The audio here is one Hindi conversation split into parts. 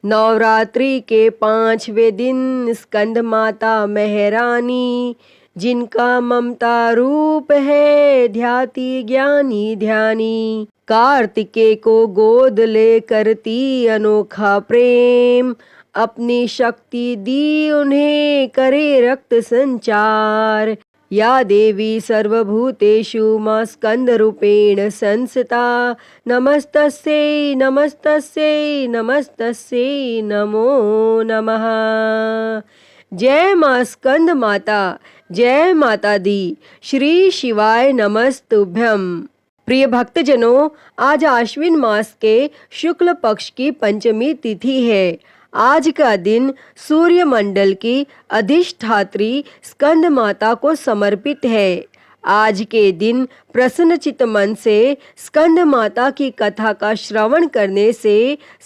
नवरात्रि के 5वें दिन स्कंद माता महारानी, जिनका ममता रूप है ध्याति ज्ञानी ध्यानी। कार्तिकेय को गोद ले करती अनोखा प्रेम, अपनी शक्ति दी उन्हें करे रक्त संचार। या देवी सर्वभूतेषु मां स्कंद रूपेण संस्थिता, नमस्तस्यै नमस्तस्यै नमस्तस्यै नमो नमः। जय मां स्कंद माता, जय माता दी। श्री शिवाय नमस्तुभ्यम। प्रिय भक्तजनों, आज आश्विन मास के शुक्ल पक्ष की पंचमी तिथि है। आज का दिन सूर्य मंडल की अधिष्ठात्री स्कंद माता को समर्पित है। आज के दिन प्रसन्नचित्त मन से स्कंद माता की कथा का श्रवण करने से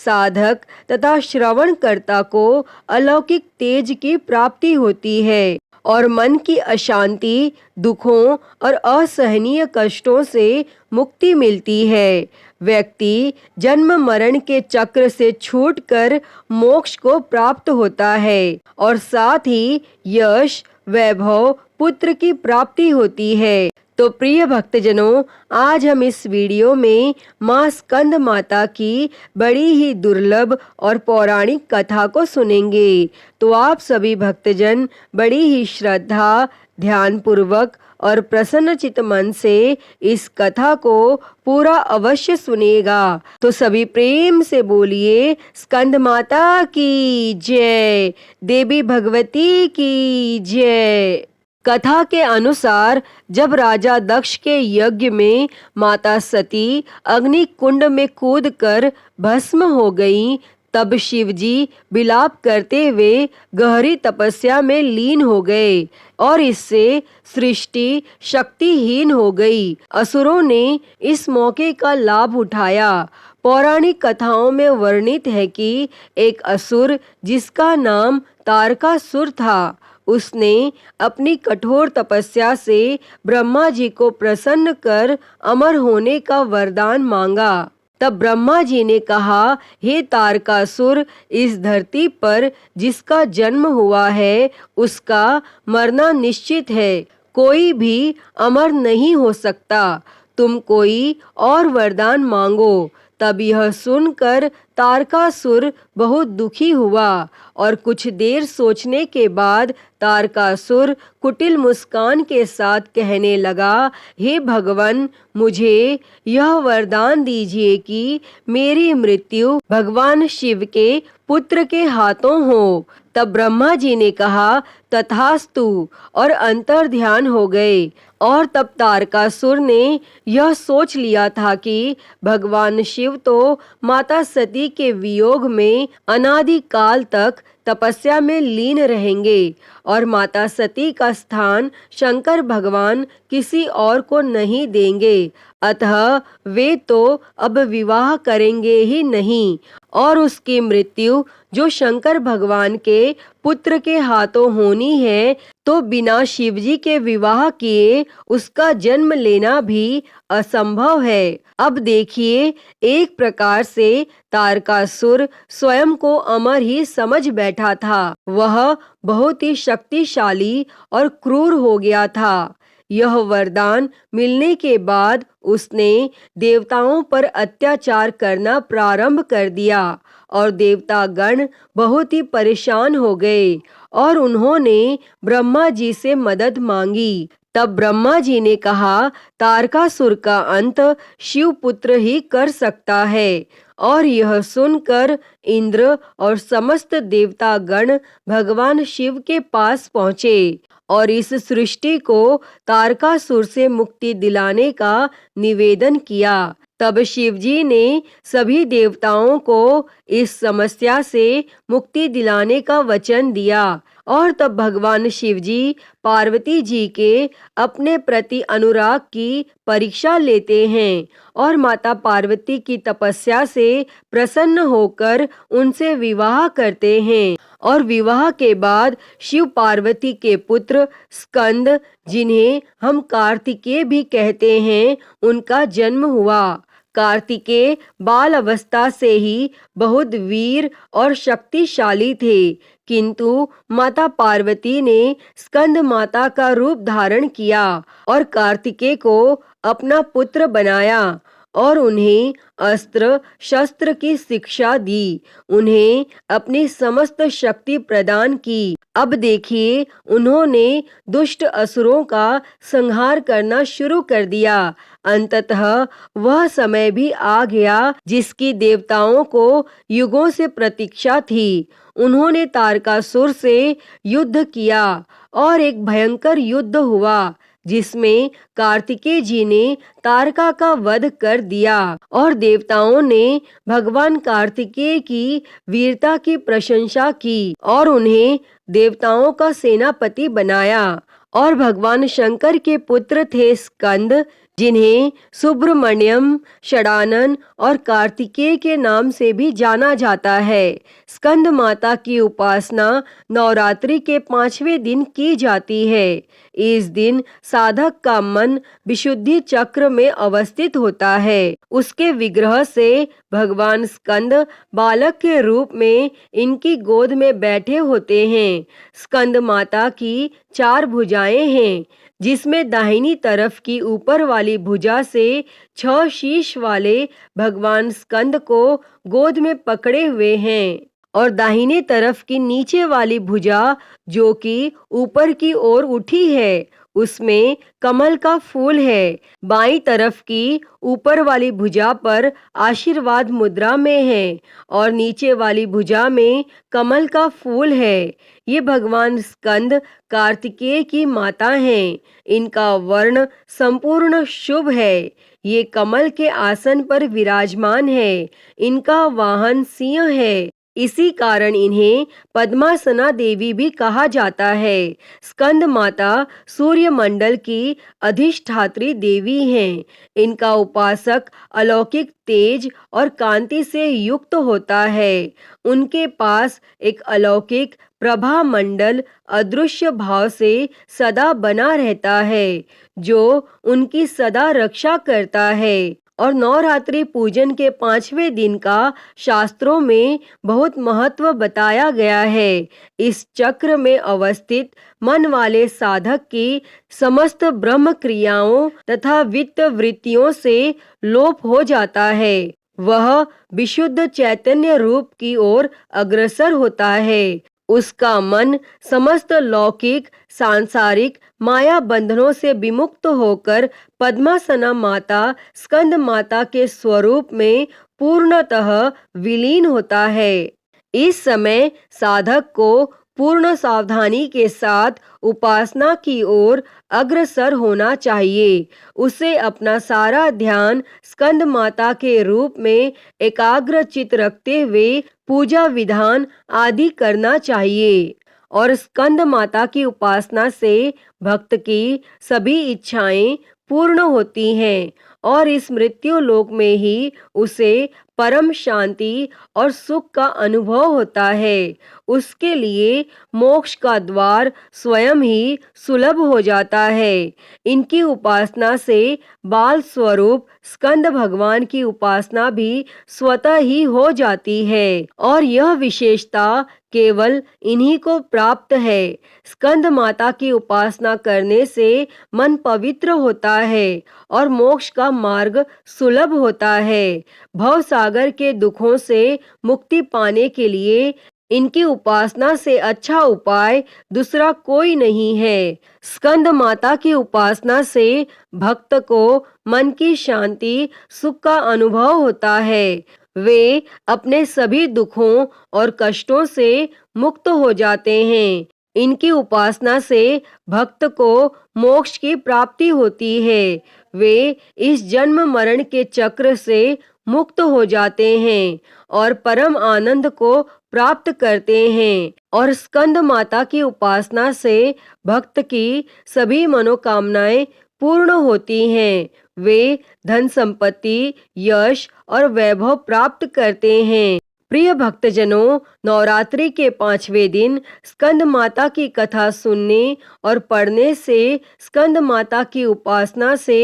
साधक तथा श्रवणकर्ता को अलौकिक तेज की प्राप्ति होती है और मन की अशांति, दुखों और असहनीय कष्टों से मुक्ति मिलती है। व्यक्ति जन्म मरण के चक्र से छूटकर मोक्ष को प्राप्त होता है और साथ ही यश, वैभव, पुत्र की प्राप्ति होती है। तो प्रिय भक्तजनों, आज हम इस वीडियो में मां स्कंद माता की बड़ी ही दुर्लभ और पौराणिक कथा को सुनेंगे। तो आप सभी भक्तजन बड़ी ही श्रद्धा, ध्यान पूर्वक और प्रसन्नचित्त मन से इस कथा को पूरा अवश्य सुनिएगा। तो सभी प्रेम से बोलिए स्कंद माता की जय, देवी भगवती की जय। कथा के अनुसार जब राजा दक्ष के यज्ञ में माता सती अग्नि कुंड में कूदकर भस्म हो गईं, तब शिवजी विलाप करते हुए गहरी तपस्या में लीन हो गए और इससे सृष्टि शक्तिहीन हो गई। असुरों ने इस मौके का लाभ उठाया। पौराणिक कथाओं में वर्णित है कि एक असुर जिसका नाम तारकासुर था, उसने अपनी कठोर तपस्या से ब्रह्मा जी को प्रसन्न कर अमर होने का वरदान मांगा। तब ब्रह्मा जी ने कहा, हे तारकासुर, इस धरती पर जिसका जन्म हुआ है उसका मरना निश्चित है। कोई भी अमर नहीं हो सकता। तुम कोई और वरदान मांगो। तब यह सुनकर तारकासुर बहुत दुखी हुआ और कुछ देर सोचने के बाद तारकासुर कुटिल मुस्कान के साथ कहने लगा, हे भगवान, मुझे यह वरदान दीजिए कि मेरी मृत्यु भगवान शिव के पुत्र के हाथों हो। तब ब्रह्मा जी ने कहा, तथास्तु, और अंतर ध्यान हो गए। और तब तारकासुर ने यह सोच लिया था कि भगवान शिव तो माता सती के वियोग में अनादि काल तक तपस्या में लीन रहेंगे और माता सती का स्थान शंकर भगवान किसी और को नहीं देंगे। अतः वे तो अब विवाह करेंगे ही नहीं और उसकी मृत्यु जो शंकर भगवान के पुत्र के हाथों होनी है, तो बिना शिवजी के विवाह किए उसका जन्म लेना भी असंभव है। अब देखिए, एक प्रकार से तारकासुर स्वयं को अमर ही समझ बैठा था। वह बहुत ही शक्तिशाली और क्रूर हो गया था। यह वरदान मिलने के बाद उसने देवताओं पर अत्याचार करना प्रारंभ कर दिया और देवतागण बहुत ही परेशान हो गए और उन्होंने ब्रह्मा जी से मदद मांगी। तब ब्रह्मा जी ने कहा, तारकासुर का अंत शिव पुत्र ही कर सकता है। और यह सुनकर इंद्र और समस्त देवतागण भगवान शिव के पास पहुँचे और इस सृष्टि को तारकासुर से मुक्ति दिलाने का निवेदन किया। तब शिवजी ने सभी देवताओं को इस समस्या से मुक्ति दिलाने का वचन दिया और तब भगवान शिवजी पार्वती जी के अपने प्रति अनुराग की परीक्षा लेते हैं और माता पार्वती की तपस्या से प्रसन्न होकर उनसे विवाह करते हैं और विवाह के बाद शिव पार्वती के पुत्र स्कंद, जिन्हें हम कार्तिकेय भी कहते हैं, उनका जन्म हुआ। कार्तिकेय बाल अवस्था से ही बहुत वीर और शक्तिशाली थे, किंतु माता पार्वती ने स्कंद माता का रूप धारण किया और कार्तिकेय को अपना पुत्र बनाया और उन्हें अस्त्र शस्त्र की शिक्षा दी, उन्हें अपनी समस्त शक्ति प्रदान की। अब देखिए, उन्होंने दुष्ट असुरों का संहार करना शुरू कर दिया। अंततः वह समय भी आ गया जिसकी देवताओं को युगों से प्रतीक्षा थी। उन्होंने तारकासुर से युद्ध किया और एक भयंकर युद्ध हुआ जिसमें कार्तिकेय जी ने तारका का वध कर दिया और देवताओं ने भगवान कार्तिकेय की वीरता की प्रशंसा की और उन्हें देवताओं का सेनापति बनाया। और भगवान शंकर के पुत्र थे स्कंद, जिन्हें सुब्रमण्यम, षडानन और कार्तिकेय के नाम से भी जाना जाता है। स्कंद माता की उपासना नवरात्रि के 5वें दिन की जाती है। इस दिन साधक का मन विशुद्धि चक्र में अवस्थित होता है। उसके विग्रह से भगवान स्कंद बालक के रूप में इनकी गोद में बैठे होते हैं। स्कंद माता की 4 भुजाएं हैं, जिसमें दाहिनी तरफ की ऊपर वाली भुजा से 6 शीश वाले भगवान स्कंद को गोद में पकड़े हुए हैं और दाहिने तरफ की नीचे वाली भुजा जो कि ऊपर की ओर उठी है, उसमें कमल का फूल है। बाईं तरफ की ऊपर वाली भुजा पर आशीर्वाद मुद्रा में है और नीचे वाली भुजा में कमल का फूल है। ये भगवान स्कंद कार्तिकेय की माता हैं। इनका वर्ण संपूर्ण शुभ है। ये कमल के आसन पर विराजमान है। इनका वाहन सिंह है। इसी कारण इन्हें पद्मासना देवी भी कहा जाता है। स्कंद माता सूर्य मंडल की अधिष्ठात्री देवी हैं। इनका उपासक अलौकिक तेज और कांति से युक्त होता है। उनके पास एक अलौकिक प्रभा मंडल अदृश्य भाव से सदा बना रहता है, जो उनकी सदा रक्षा करता है। और नवरात्रि पूजन के 5वें दिन का शास्त्रों में बहुत महत्व बताया गया है। इस चक्र में अवस्थित मन वाले साधक की समस्त ब्रह्म क्रियाओं तथा वित्त वृत्तियों से लोप हो जाता है। वह विशुद्ध चैतन्य रूप की ओर अग्रसर होता है। उसका मन समस्त लौकिक सांसारिक माया बंधनों से विमुक्त होकर पद्मासना माता स्कंद माता के स्वरूप में पूर्णतः विलीन होता है। इस समय साधक को पूर्ण सावधानी के साथ उपासना की ओर अग्रसर होना चाहिए। उसे अपना सारा ध्यान स्कंद माता के रूप में एकाग्र चित्त रखते हुए पूजा विधान आदि करना चाहिए। और स्कंद माता की उपासना से भक्त की सभी इच्छाएं पूर्ण होती हैं और इस मृत्यु लोक में ही उसे परम शांति और सुख का अनुभव होता है। उसके लिए मोक्ष का द्वार स्वयं ही सुलभ हो जाता है। इनकी उपासना से बाल स्वरूप स्कंद भगवान की उपासना भी स्वतः ही हो जाती है और यह विशेषता केवल इन्हीं को प्राप्त है। स्कंद माता की उपासना करने से मन पवित्र होता है और मोक्ष का मार्ग सुलभ होता है। भव सागर के दुखों से मुक्ति पाने के लिए इनकी उपासना से अच्छा उपाय दूसरा कोई नहीं है। स्कंद माता की उपासना से भक्त को मन की शांति सुख का अनुभव होता है। वे अपने सभी दुखों और कष्टों से मुक्त हो जाते हैं। इनकी उपासना से भक्त को मोक्ष की प्राप्ति होती है। वे इस जन्म मरण के चक्र से मुक्त हो जाते हैं और परम आनंद को प्राप्त करते हैं। और स्कंद माता की उपासना से भक्त की सभी मनोकामनाएं पूर्ण होती हैं। वे धन संपत्ति, यश और वैभव प्राप्त करते हैं। प्रिय भक्तजनों, नवरात्रि के 5वें दिन स्कंद माता की कथा सुनने और पढ़ने से स्कंद माता की उपासना से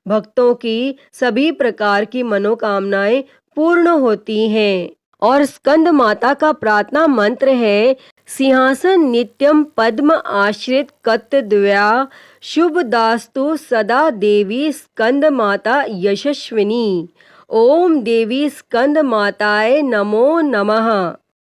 भक्तों की सभी प्रकार की मनोकामनाएं पूर्ण होती हैं। और स्कंद माता का प्रार्थना मंत्र है, सिंहासन नित्यम पद्म आश्रित कत द्वया शुभ दास्तु सदा देवी स्कंद माता यशस्विनी। ओम देवी स्कंद माताए नमो नमः।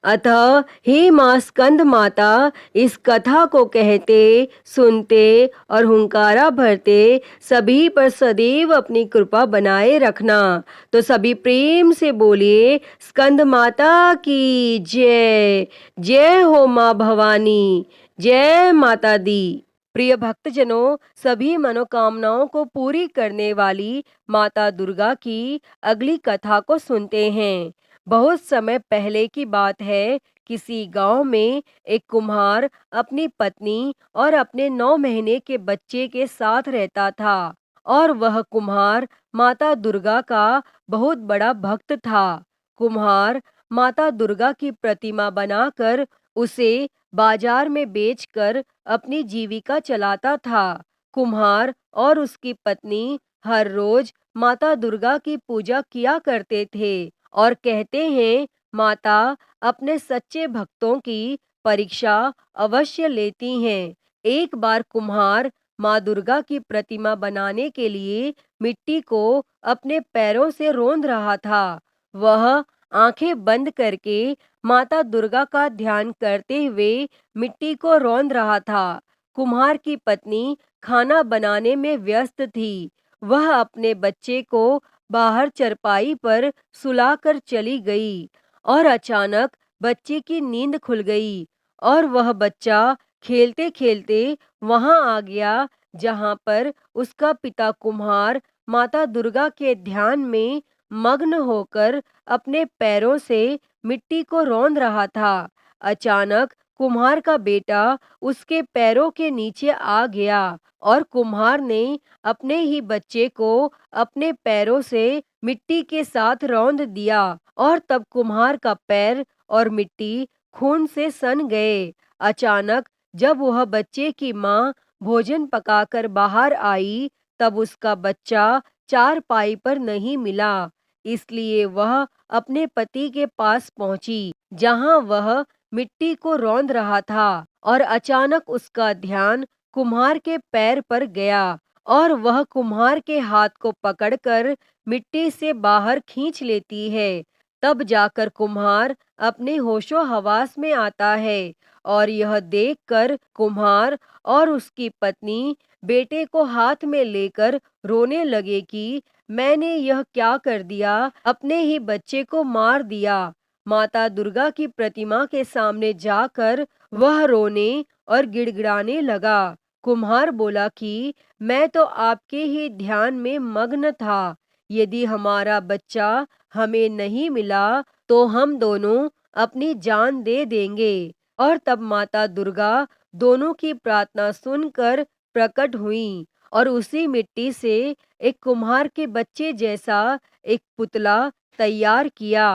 अतः हे माँ स्कंद माता, इस कथा को कहते, सुनते और हुंकारा भरते सभी पर सदैव अपनी कृपा बनाए रखना। तो सभी प्रेम से बोलिए, स्कंद माता की जय। जय हो माँ भवानी, जय माता दी। प्रिय भक्तजनों, सभी मनोकामनाओं को पूरी करने वाली माता दुर्गा की अगली कथा को सुनते हैं। बहुत समय पहले की बात है, किसी गांव में एक कुम्हार अपनी पत्नी और अपने 9 महीने के बच्चे के साथ रहता था। और वह कुम्हार माता दुर्गा का बहुत बड़ा भक्त था। कुम्हार माता दुर्गा की प्रतिमा बनाकर उसे बाजार में बेचकर अपनी जीविका चलाता था। कुम्हार और उसकी पत्नी हर रोज माता दुर्गा की पूजा किया करते थे और कहते हैं, माता अपने सच्चे भक्तों की परीक्षा अवश्य लेती हैं। एक बार कुम्हार माँ दुर्गा की प्रतिमा बनाने के लिए मिट्टी को अपने पैरों से रौंद रहा था। वह आंखें बंद करके माता दुर्गा का ध्यान करते हुए मिट्टी को रौंद रहा था। कुम्हार की पत्नी खाना बनाने में व्यस्त थी। वह अपने बच्चे को बाहर चरपाई पर सुलाकर चली गई और अचानक बच्चे की नींद खुल गई और वह बच्चा खेलते खेलते वहां आ गया जहां पर उसका पिता कुम्हार माता दुर्गा के ध्यान में मग्न होकर अपने पैरों से मिट्टी को रौंद रहा था। अचानक कुम्हार का बेटा उसके पैरों के नीचे आ गया और कुम्हार ने अपने ही बच्चे को अपने पैरों से मिट्टी के साथ रौंद दिया और तब कुम्हार का पैर और मिट्टी खून से सन गए। अचानक जब वह बच्चे की माँ भोजन पकाकर बाहर आई, तब उसका बच्चा चारपाई पर नहीं मिला। इसलिए वह अपने पति के पास पहुंची जहां वह मिट्टी को रौंद रहा था और अचानक उसका ध्यान कुम्हार के पैर पर गया और वह कुम्हार के हाथ को पकड़कर मिट्टी से बाहर खींच लेती है। तब जाकर कुम्हार अपने होशो हवास में आता है और यह देखकर कुम्हार और उसकी पत्नी बेटे को हाथ में लेकर रोने लगे कि मैंने यह क्या कर दिया, अपने ही बच्चे को मार दिया। माता दुर्गा की प्रतिमा के सामने जाकर वह रोने और गिड़गिड़ाने लगा। कुम्हार बोला कि मैं तो आपके ही ध्यान में मग्न था। यदि हमारा बच्चा हमें नहीं मिला तो हम दोनों अपनी जान दे देंगे। और तब माता दुर्गा दोनों की प्रार्थना सुनकर प्रकट हुई और उसी मिट्टी से एक कुम्हार के बच्चे जैसा एक पुतला तैयार किया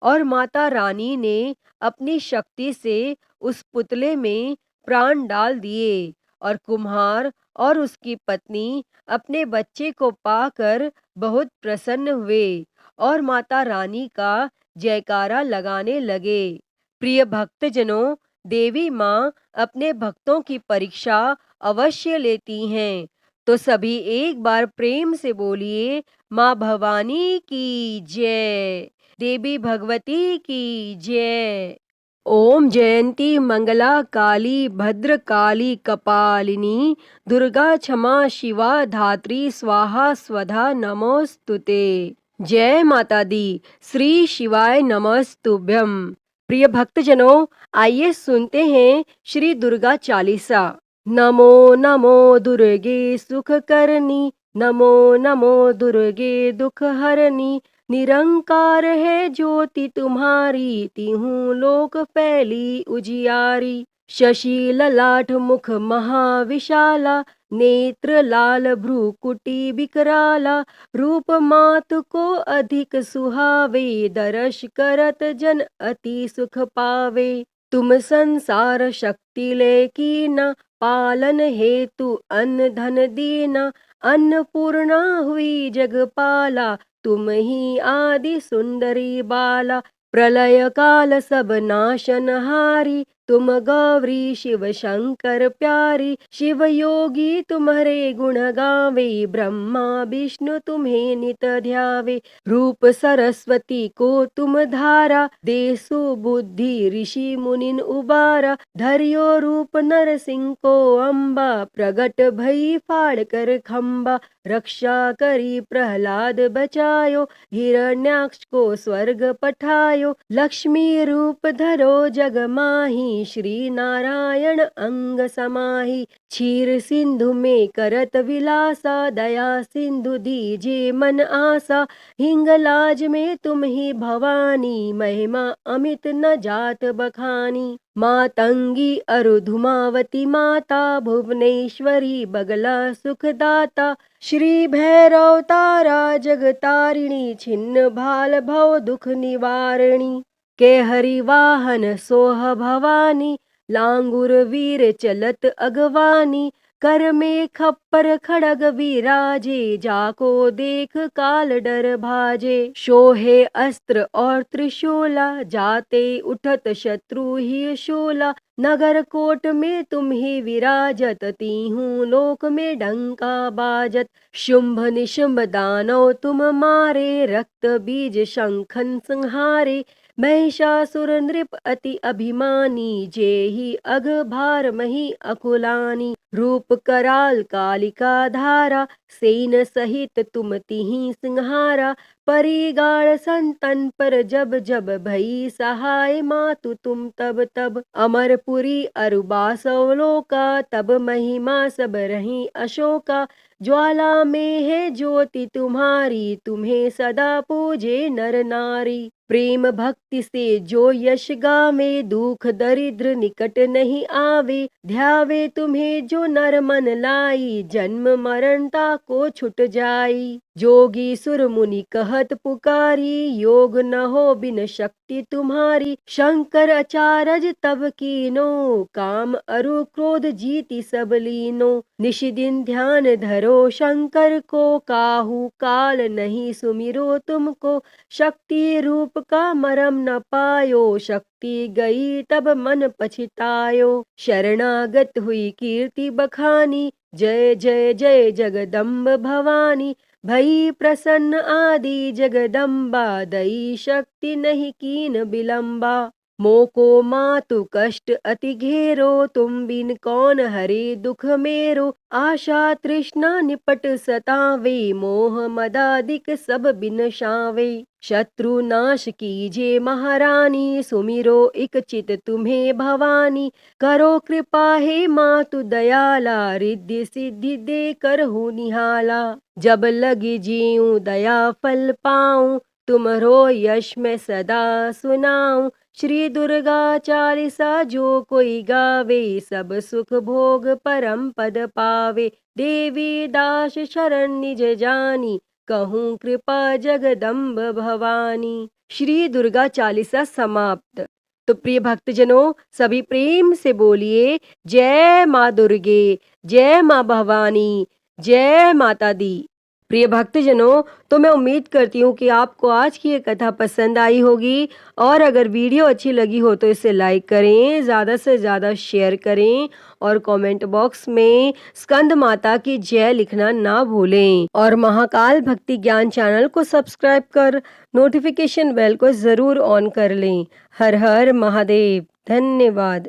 और माता रानी ने अपनी शक्ति से उस पुतले में प्राण डाल दिए और कुम्हार और उसकी पत्नी अपने बच्चे को पाकर बहुत प्रसन्न हुए और माता रानी का जयकारा लगाने लगे। प्रिय भक्तजनों, देवी माँ अपने भक्तों की परीक्षा अवश्य लेती हैं। तो सभी एक बार प्रेम से बोलिए, माँ भवानी की जय, देवी भगवती की जय। ओम जयंती मंगला काली भद्रकाली कपालिनी दुर्गा क्षमा शिवा धात्री स्वाहा स्वधा नमोस्तुते। जय माता दी, श्री शिवाय नमस्तुभ्यम। प्रिय भक्तजनों, आइए सुनते हैं श्री दुर्गा चालीसा। नमो नमो दुर्गे सुख करनी, नमो नमो दुर्गे दुख हरनी, निरंकार है ज्योति तुम्हारी, तिहूं लोक फैली उजियारी। शशि ललाट मुख महाविशाला, नेत्र लाल भ्रूकुटी बिकराला, रूप मात को अधिक सुहावे, दर्श करत जन अति सुख पावे। तुम संसार शक्ति ले कीना, पालन हेतु अन्न धन दीना, अन्नपूर्णा हुई जगपाला, तुम ही आदि सुंदरी बाला। प्रलय काल सब नाशनहारी, तुम गौरी शिव शंकर प्यारी। शिव योगी तुम्हारे गुण गावे, ब्रह्मा विष्णु तुम्हें नित ध्यावे। रूप सरस्वती को तुम धारा, देसु बुद्धि ऋषि मुनिन उबारा। धरियो रूप नरसिंह को अम्बा, प्रगट भई फाड़ कर खम्बा। रक्षा करी प्रहलाद बचायो, हिरण्याक्ष को स्वर्ग पठायो। लक्ष्मी रूप धरो जग माही, श्री नारायण अंग समाही। क्षीर सिंधु में करत विलासा, दया सिंधु दीजे मन आसा। हिंगलाज में तुम ही भवानी, महिमा अमित न जात बखानी। मातंगी अरुधुमावती माता, भुवनेश्वरी बगला सुखदाता। श्री भैरव तारा जगतारिणी, छिन्न भाल भव दुख निवारणी। के हरि वाहन सोह भवानी, लांगुर वीर चलत अगवानी। कर में खप्पर खड़ग विराजे, जाको देख काल डर भाजे। शोहे अस्त्र और त्रिशूला, जाते उठत शत्रु ही शूला। नगर कोट में तुम ही विराजत, तीहूं लोक में डंका बाजत। शुंभ निशुंभ दानव तुम मारे, रक्त बीज शंखन संहारे। महिषासुर नृप अति अभिमानी, जेहि अघ भार मही अकुलानी। रूप कराल कालिका धारा, सेन सहित तुम तिहि सिंहारा। परिगाड़ संतन पर जब जब, भई सहाय मातु तुम तब तब। अमरपुरी अरुबासव लोका, तब महिमा सब रही अशोका। ज्वाला में है ज्योति तुम्हारी, तुम्हें सदा पूजे नर नारी। प्रेम भक्ति से जो यश गावे, दुख दरिद्र निकट नहीं आवे। ध्यावे तुम्हें जो नर मन लाई, जन्म मरणता को छुट जाई। जोगी सुर मुनि कहत पुकारी, योग न हो बिन शक्ति तुम्हारी। शंकर अचारज तब कीनो, काम अरु क्रोध जीति सब लीनो। निश दिन ध्यान धरो शंकर को, काहू काल नहीं सुमिरो तुमको। शक्ति रूप का मरम न पायो, शक्ति गई तब मन पछतायो। शरणागत हुई कीर्ति बखानी, जय जय जय जगदम्ब भवानी। भई प्रसन्न आदि जगदम्बा, दई शक्ति नहीं कीन बिलम्बा। मोको मातु कष्ट अति घेरो, तुम बिन कौन हरे दुख मेरो। आशा तृष्णा निपट सतावे, मोह मदादिक सब बिनशावे। शत्रु नाश कीजे महारानी, सुमिरो इक चित तुम्हें भवानी। करो कृपा हे मातु दयाला, रिद्धि सिद्धि दे कर हो निहाला। जब लगी जीऊं दया फल पाऊं, तुमरो यश में सदा सुनाऊं। श्री दुर्गा चालीसा जो कोई गावे, सब सुख भोग परम पद पावे। देवी दास शरण निज जानी, कहूँ कृपा जगदम्ब भवानी। श्री दुर्गा चालीसा समाप्त। तो प्रिय भक्तजनों, सभी प्रेम से बोलिए जय माँ दुर्गे, जय माँ भवानी, जय माता दी। प्रिय भक्तजनों, तो मैं उम्मीद करती हूँ कि आपको आज की ये कथा पसंद आई होगी, और अगर वीडियो अच्छी लगी हो तो इसे लाइक करें, ज़्यादा से ज़्यादा शेयर करें, और कमेंट बॉक्स में स्कंद माता की जय लिखना ना भूलें। और महाकाल भक्ति ज्ञान चैनल को सब्सक्राइब कर नोटिफिकेशन बेल को ज़रूर ऑन कर लें। हर हर महादेव। धन्यवाद।